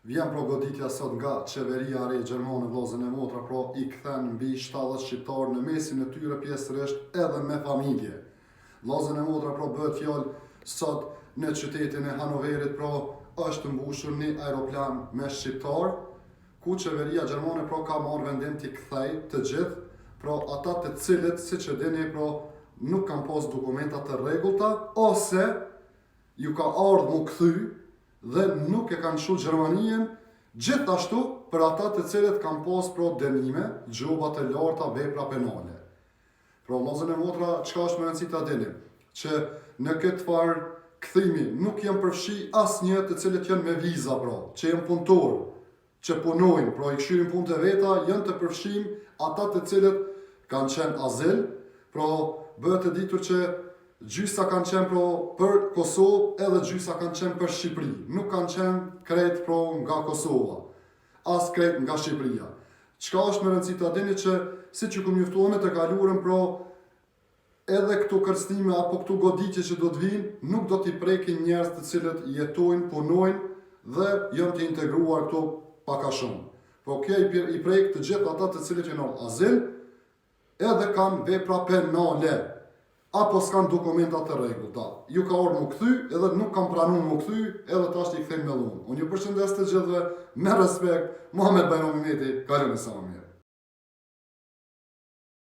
Vjen pro goditja sot nga qeveria re gjermane vllazën e motra, pro i kthen mbi 70 shqiptarë në mesin e tyre pjesërisht edhe me familje. Vllazën e motra pro bëhet fjalë sot në qytetin e Hanoverit pro është mbushur një aeroplan me shqiptar, ku qeveria gjermane pro ka marrë vendim t'i kthej të gjithë, pro ata të cilët, siç e dini, pro nuk kanë pas dokumenta të rregullta ose ju ka ardhur mu kthy dhe nuk e kanë shu Gjermanien, gjithashtu për ata të cilët kanë pas pro dënime, gjoba të larta, vepra penale. Pro vllazën e motra, çka është më rëndësi ta dini, që në këtë farë kthimi nuk janë përfshi asnjë të cilët janë me viza, pro, që janë punëtorë, që punojnë, pro i këshyrin punë të veta, janë të përfshim ata të cilët kanë qenë azil, pro bëhet e ditur që gjysa kanë qenë pro për Kosovë edhe gjysa kanë qenë për Shqipëri. Nuk kanë qenë krejt pro nga Kosova, as krejt nga Shqipëria. Çka është më rëndësi ta dini që siç ju kam njoftuar të kaluarën, pro edhe këto kërcënime apo këto goditje që do të vinë, nuk do t'i prekin njerëz të cilët jetojnë, punojnë dhe janë të integruar këto pak a shumë. Po kjo i prek të gjithë ata të cilët janë azil edhe kanë vepra penale apo s'kan dokumenta të rregullta. Ju ka ardhur mu kthy, edhe nuk kanë pranuar mu kthy, edhe tash i kthejmë me dhunë. Unë ju përshëndes të gjithëve me respekt, Muhamet Bajrami Mehmeti, kaloni sa më mirë.